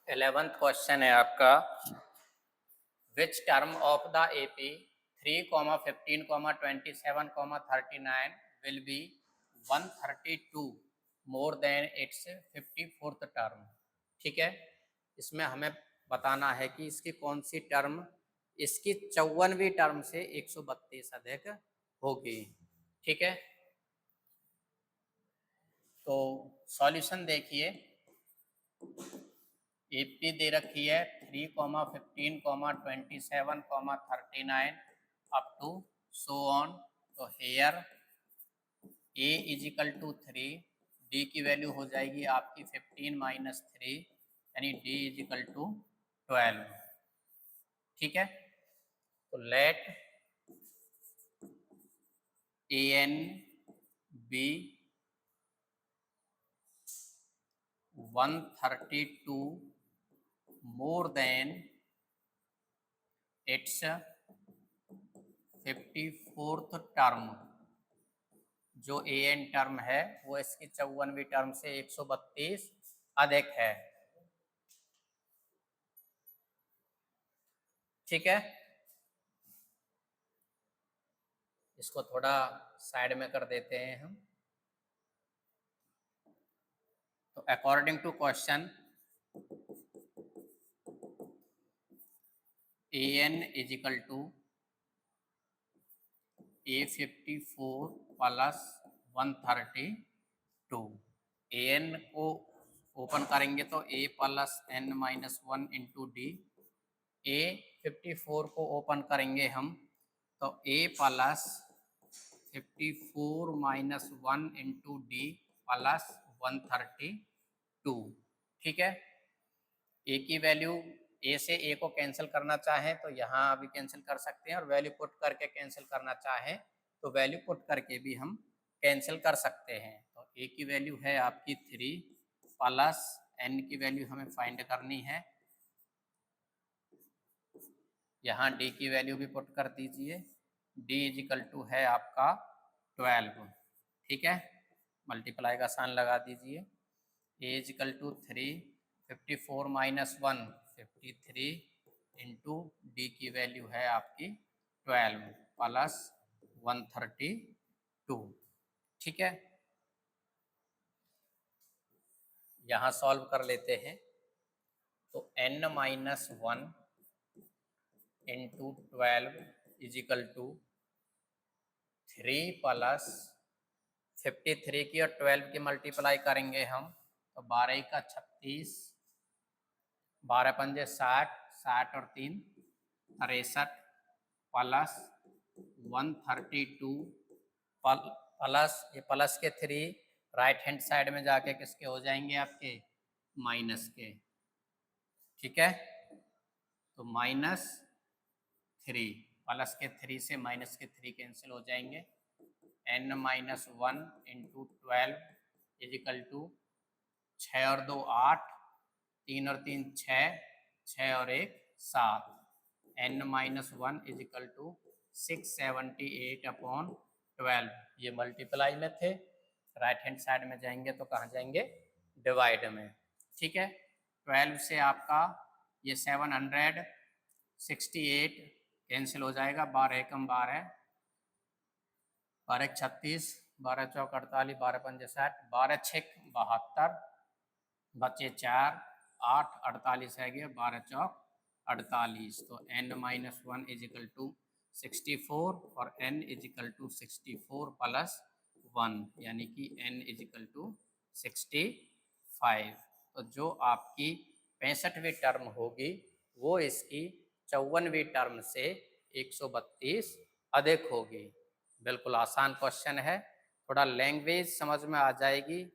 11th question है आपका, which term of the AP 3,15,27,39 will be 132 more than its 54th term. ठीक है, इसमें हमें बताना है कि इसकी कौन सी टर्म इसकी 54वीं टर्म से 132 अधिक होगी। ठीक है, तो सॉल्यूशन देखिए, एपी दे रखी है 3,15,27,39 अप टू सो ऑन। तो here a is equal to 3, D की वैल्यू हो जाएगी आपकी 15 माइनस 3, यानी डी इजिकल टू 12। ठीक है, तो let a n be 132 more than its 54th term. जो ए एन टर्म है वो इसकी 54वीं टर्म से 132 अधिक है। ठीक है, इसको थोड़ा साइड में कर देते हैं हम। तो according to question, a n equal to A54 plus 132। A n को ओपन करेंगे तो A plus n minus 1 into D. A54 को ओपन करेंगे हम तो A plus 54 minus 1 into D plus 132। ठीक है, ए की वैल्यू ए से ए को कैंसिल करना चाहें तो यहाँ अभी कैंसिल कर सकते हैं, और वैल्यू पुट करके कैंसिल करना चाहें तो वैल्यू पुट करके भी हम कैंसिल कर सकते हैं। तो ए की वैल्यू है आपकी 3 प्लस एन की वैल्यू हमें फाइंड करनी है। यहाँ डी की वैल्यू भी पुट कर दीजिए, डी इजिकल टू है आपका 12। ठीक है, मल्टीप्लाई का साइन लगा दीजिए। A is equal to 3, 54 minus 1 53 into D की वैल्यू है आपकी 12 प्लस 132। ठीक है, यहाँ सॉल्व कर लेते हैं। तो n minus 1 into 12 equal to 3 plus 53 की और 12 की मल्टीप्लाई करेंगे हम तो 12 का 36, 12 पंजे 60, 60 और 3 63 प्लस 132 प्लस ये प्लस के 3 राइट हैंड साइड में जाके किसके हो जाएंगे आपके माइनस के। ठीक है, तो माइनस 3 प्लस के 3 से माइनस के 3 कैंसिल हो जाएंगे। n minus 1 into 12 equal to 6 और 2 8, 3 और 3 6, 6 और 1 7। n minus 1 equal to 678 upon 12। ये मल्टीप्लाई में थे, राइट हैंड साइड में जाएंगे तो कहाँ जाएंगे डिवाइड में। ठीक है, 12 से आपका ये 768 कैंसिल हो जाएगा, 12 एकम 12, 12 36, 12 चौक 48, 12 पंजे 60, 12 छक 72, बचे 4, 8 48 है गया, 12 चौक 48। तो n माइनस 1 इजिकल टू 64 और n इजिकल टू 64 प्लस 1, यानी कि n इजिकल टू 65। तो जो आपकी 65वीं टर्म होगी वो इसकी 54वीं टर्म से 132 अधिक होगी। बिल्कुल आसान क्वेश्चन है, थोड़ा लैंग्वेज समझ में आ जाएगी।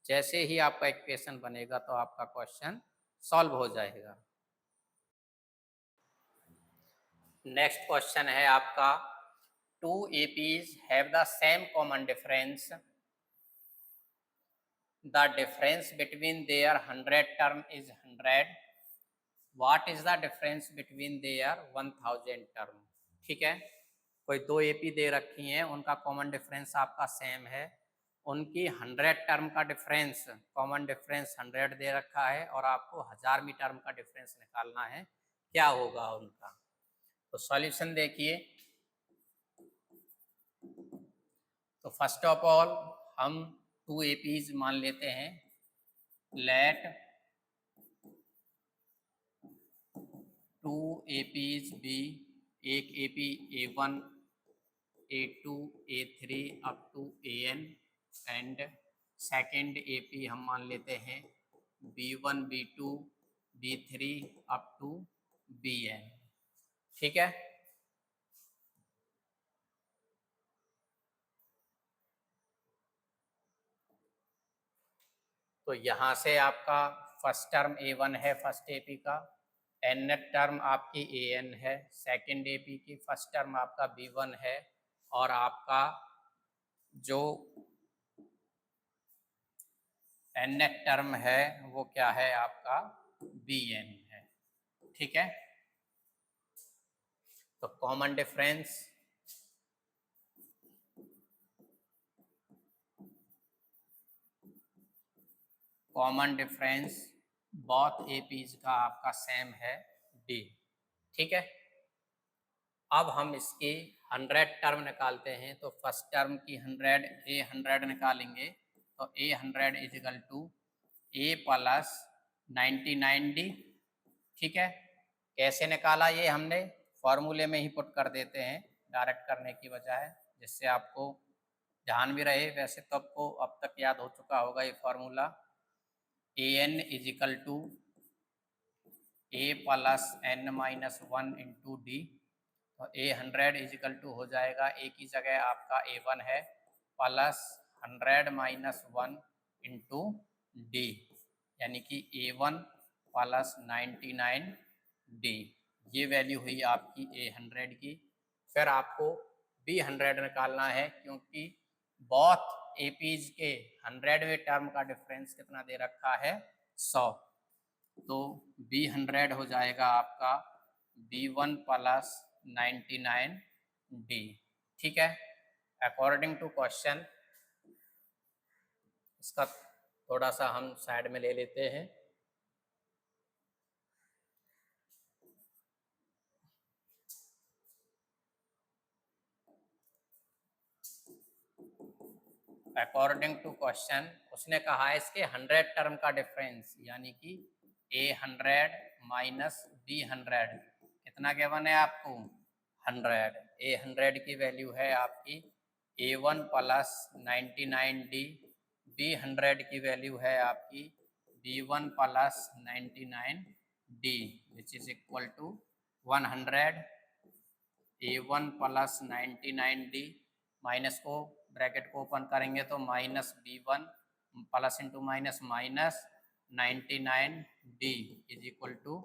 जैसे ही आपका इक्वेशन बनेगा तो आपका क्वेश्चन सॉल्व हो जाएगा। नेक्स्ट क्वेश्चन है आपका, two APs have the same common difference, the difference between their 100 term is 100, what is the difference between their 1000 term. ठीक है, कोई दो एपी दे रखी हैं, उनका कॉमन डिफरेंस आपका सेम है, उनकी 100 टर्म का डिफरेंस, कॉमन डिफरेंस 100 दे रखा है और आपको 1000वीं टर्म का डिफरेंस निकालना है, क्या होगा उनका। तो सॉल्यूशन देखिए। तो फर्स्ट ऑफ ऑल हम 2 एपीज मान लेते हैं। लेट 2 एपीज बी, एक AP A1, A2, A3 up to AN and second AP हम मान लेते हैं B1, B2, B3 up to BN। ठीक है। तो यहाँ से आपका फर्स्ट टर्म A1 है फर्स्ट एपी का, n टर्म आपकी AN है सेकेंड एपी की, फर्स्ट टर्म आपका B1 है और आपका जो n टर्म है वो क्या है आपका BN है। ठीक है। तो कॉमन डिफरेंस बोथ एपीज का आपका सेम है D। ठीक है। अब हम इसकी 100 टर्म निकालते हैं। तो फर्स्ट टर्म की 100 निकालेंगे। तो A100 is equal to A plus 99D। ठीक है। कैसे निकाला ये हमने, फॉर्मूले में ही पुट कर देते हैं डायरेक्ट करने की बजाय, जिससे आपको ध्यान भी रहे। वैसे तो आपको अब तक याद हो चुका होगा ये formula. AN is equal to A plus N-1 into D। तो A100 इज इक्वल टू हो जाएगा, A की जगह आपका A1 है प्लस 100 माइनस 1 इंटू D, यानी कि A1 प्लस 99D। ये वैल्यू हुई आपकी A100 की। फिर आपको B100 निकालना है, क्योंकि बोथ एपीज के 100वें टर्म का डिफरेंस कितना दे रखा है 100। तो B100 हो जाएगा आपका B1 प्लस 99D। ठीक है। अकॉर्डिंग टू क्वेश्चन, इसका थोड़ा सा हम साइड में ले लेते हैं। अकॉर्डिंग टू क्वेश्चन उसने कहा है इसके 100 टर्म का डिफरेंस, यानी कि A100 माइनस B100 कितना गिवन है आपको 100। A100 की वैल्यू है आपकी A1 प्लस 99D। B100 की वैल्यू है आपकी B1 plus 99D which is equal to 100 A1 plus 99D minus को ब्रैकेट को ओपन करेंगे तो minus B1 plus into minus minus 99D is equal to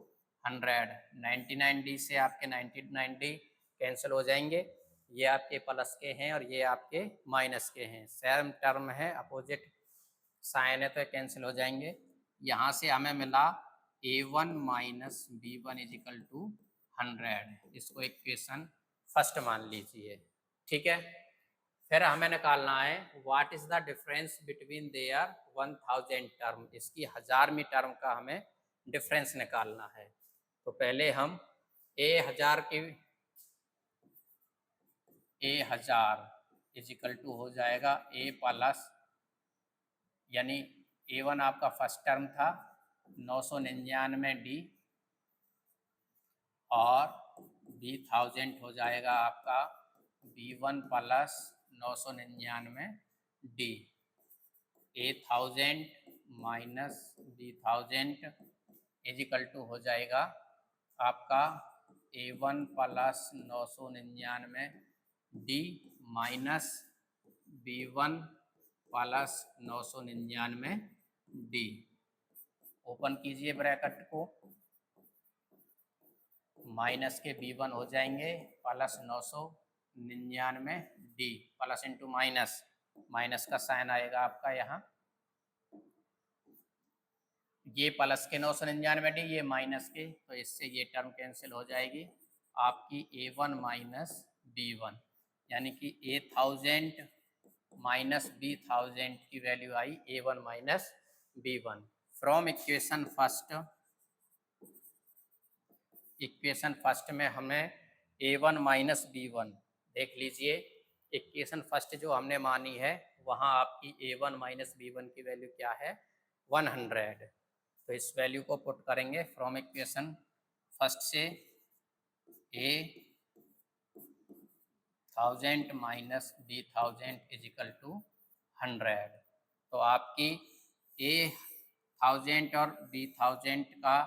100। 99D से आपके 99D कैंसिल हो जाएंगे, ये आपके प्लस के हैं और ये आपके माइनस के हैं। सेम टर्म है, अपोजिट साइन है, तो कैंसिल हो जाएंगे। यहाँ से हमें मिला A1 minus B1 is equal to 100। इसको इक्वेशन फर्स्ट मान लीजिए। ठीक है। फिर हमें निकालना है what is the difference between their 1000 term. इसकी 1000वीं टर्म का हमें डिफरेंस निकालना है। तो पहले हम A1000 इज इक्वल टू हो जाएगा A प्लस, यानी A1 आपका फर्स्ट टर्म था 999D और B1000 हो जाएगा आपका B1 plus 999D। A1000 minus B1000 is equal to हो जाएगा आपका A1 plus 999D minus B1 plus 999D। Open कीजिए ब्रैकेट को, माइनस के B1 हो जाएंगे plus 999D plus into minus, minus का साइन आएगा आपका यहाँ, ये प्लस के 999D ये माइनस के, तो इससे ये टर्म कैंसिल हो जाएगी। आपकी A1 माइनस B1, यानी कि A1000 माइनस B1000 की value I A1 minus B1। From equation first में हमें A1 माइनस B1 देख लीजिए। इक्वेशन फर्स्ट जो हमने मानी है वहाँ आपकी A1 माइनस B1 की वैल्यू क्या है 100। तो इस वैल्यू को पुट करेंगे फ्रॉम इक्वेशन फर्स्ट से A1000 minus B1000 equal to 100। तो आपकी A1000 और B1000 का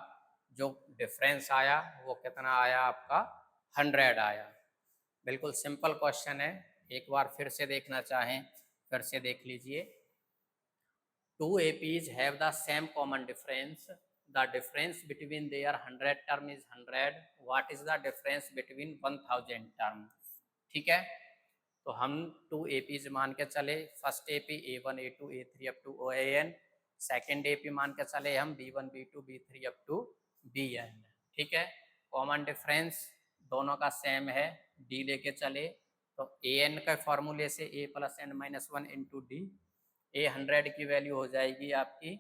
जो डिफरेंस आया वो कितना आया आपका 100 आया। बिल्कुल सिंपल क्वेश्चन है, एक बार फिर से देखना चाहें फिर से देख लीजिए। Two APs have the same common difference. The difference between their 100 term is 100. What is the difference between 1000 term? ठीक है, तो हम 2 APs मान के चले। First AP A1 A2 A3 up to OAN, second AP मान के चले हम B1 B2 B3 up to BN। ठीक है, कॉमन डिफरेंस दोनों का सेम है, D लेके चले तो AN के फॉर्मूले से A plus N minus 1 into D. A100 की वैल्यू हो जाएगी आपकी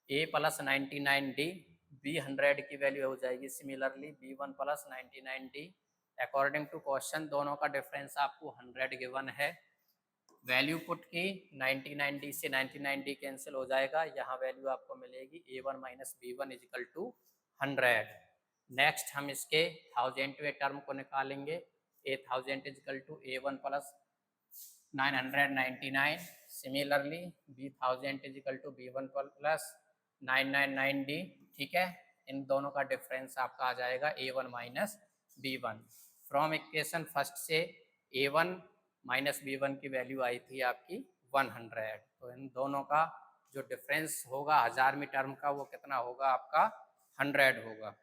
A प्लस 99D, B100 की वैल्यू हो जाएगी similarly B1 plus 99D। According to question दोनों का डिफरेंस आपको 100 गिवन है। वैल्यू पुट की 99D से 99D कैंसिल हो जाएगा, यहाँ वैल्यू आपको मिलेगी A1 minus B1 is equal to 100। Next हम इसके 1000वें टर्म को निकालेंगे। A1000 equal to A1 plus 999। Similarly B1000 equal to B1 plus 999D। ठीक है, इन दोनों का डिफरेंस आपका आ जाएगा A1 minus B1। From equation first से A1 माइनस B1 की वैल्यू आई थी आपकी 100। तो इन दोनों का जो डिफरेंस होगा 1000वीं टर्म का वो कितना होगा आपका 100 होगा।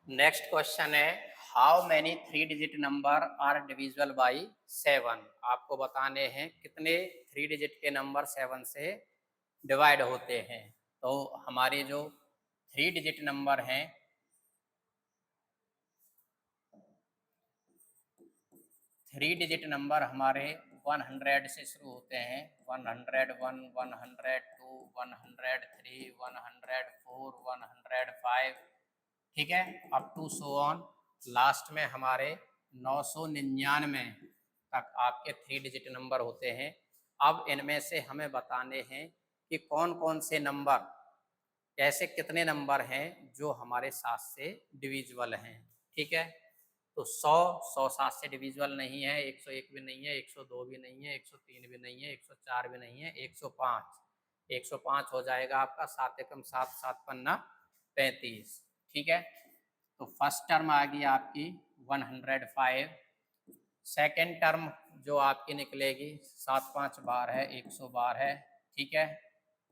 नेक्स्ट क्वेश्चन है how many 3 digit number are divisible by 7। आपको बताने हैं कितने 3 डिजिट के नंबर 7 से डिवाइड होते हैं। तो हमारे जो 3 डिजिट नंबर हैं 3 डिजिट नंबर हमारे 100 से शुरू होते हैं। 101 102 103 104 105। ठीक है, up to so on. Last में हमारे 999 तक आपके 3 डिजिट नंबर होते हैं। अब इनमें से हमें बताने हैं कि कौन कौन से नंबर, ऐसे कितने नंबर हैं जो हमारे 7 से डिविजिबल हैं। ठीक है, तो 100 7 से डिविजिबल नहीं है, 101 भी नहीं है, 102 भी नहीं है, 103 भी नहीं है, 104 भी नहीं है, 105 हो जाएगा आपका। 7 एकम 7 7 पन्ना 35। ठीक है, तो फर्स्ट टर्म आ गई आपकी 105। सेकेंड टर्म जो आपकी निकलेगी 7 5 बार है 112 है। ठीक है,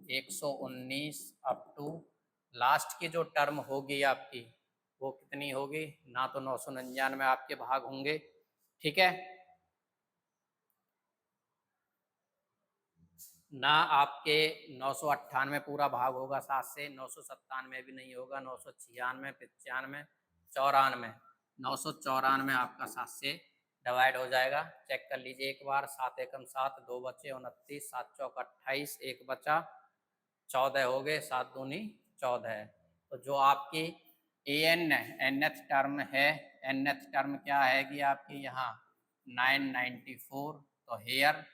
119 अप टू लास्ट की जो टर्म होगी आपकी वो कितनी होगी, ना तो 999 आपके भाग होंगे। ठीक है, ना आपके 998 पूरा भाग होगा 7 से, 997 भी नहीं होगा, 996 95 94 994 आपका 7 से डिवाइड हो जाएगा। चेक कर लीजिए एक बार। 7 एकम 7, 2 बचे 29, 7 चौक 28, 1 बचा 14 हो गए, 7 दूनी 14। तो जो आपकी nth टर्म है, nth टर्म क्या आएगी आपकी यहाँ 994। तो हेयर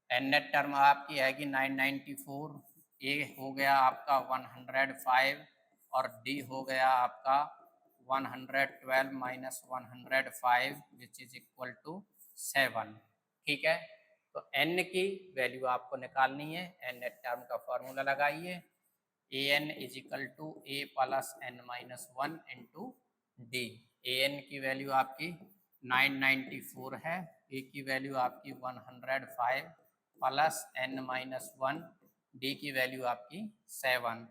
nth टर्म आपकी आएगी 994। ए हो गया आपका 105 और डी हो गया आपका 112 minus 105 which is equal to 7। ठीक है, तो n की वैल्यू आपको निकालनी है। nth टर्म का फॉर्मूला लगाइए, an is equal to a plus n minus 1 into D. an की वैल्यू आपकी 994 है, a की वैल्यू आपकी 105 प्लस n माइनस 1, डी की वैल्यू आपकी 7।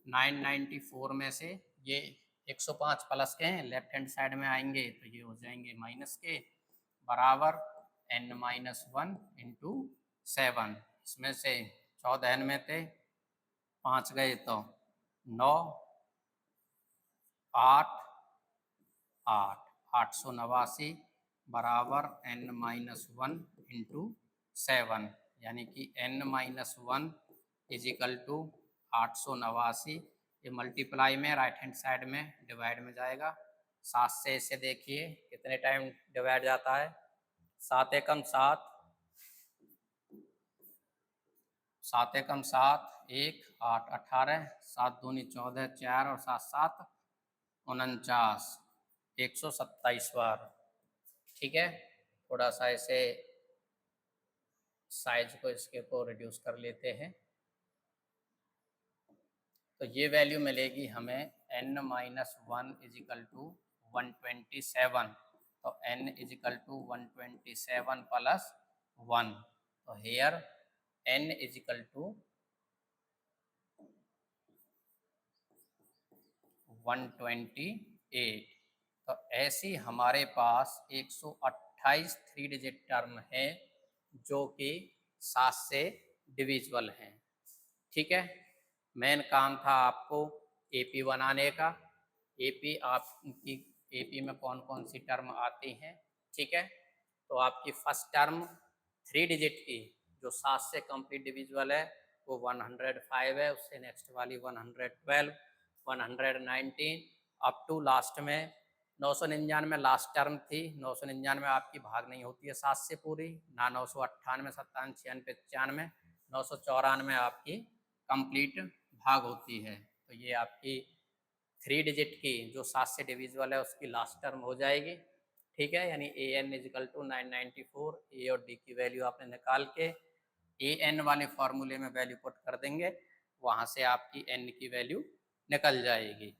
994 में से ये 105 प्लस के हैं, लेफ्ट हैंड साइड में आएंगे तो ये हो जाएंगे माइनस के, बराबर n माइनस 1 इंटू 7। इसमें से 14 n में थे, 5 गए तो 9 8 8 889 बराबर n-1 इंटू 7, यानी कि n-1 इजिकल टू 889। ये मल्टीप्लाई में राइट हैंड साइड में डिवाइड में जाएगा। 7 से इसे देखिए कितने टाइम डिवाइड जाता है, 7 एकम 7, 7 एकम 7, 1 8 18, 7 दूनी 14, 4 और 7 7 49, 127 बार। ठीक है, थोड़ा सा इसे साइज को इसके को रिड्यूस कर लेते हैं, तो ये वैल्यू मिलेगी हमें n-1 इजिकल टू 127। तो n इजिकल टू 127 प्लस 1, तो हेयर n इजिकल टू 128। तो ऐसी हमारे पास 128 3 डिजिट टर्म है जो कि 7 से डिविजिबल हैं। ठीक है, मेन काम था आपको एपी बनाने का। एपी आपकी एपी में कौन कौन सी टर्म आती हैं। ठीक है, तो आपकी फर्स्ट टर्म 3 डिजिट की जो 7 से कंप्लीट डिविजिबल है वो 105 है, उससे नेक्स्ट वाली 112, 119 अप टू लास्ट में 999 लास्ट टर्म थी। 999 आपकी भाग नहीं होती है 7 से पूरी, ना 998, 57, 96, 95, 994 आपकी कंप्लीट भाग होती है। तो ये आपकी 3 डिजिट की जो 7 से डिविजिबल है उसकी लास्ट टर्म हो जाएगी। ठीक है, यानी ए एन इजिकल टू 994। ए और डी की वैल्यू आपने निकाल के ए एन वाले फॉर्मूले में वैल्यू पुट कर देंगे, वहाँ से आपकी एन की वैल्यू निकल जाएगी।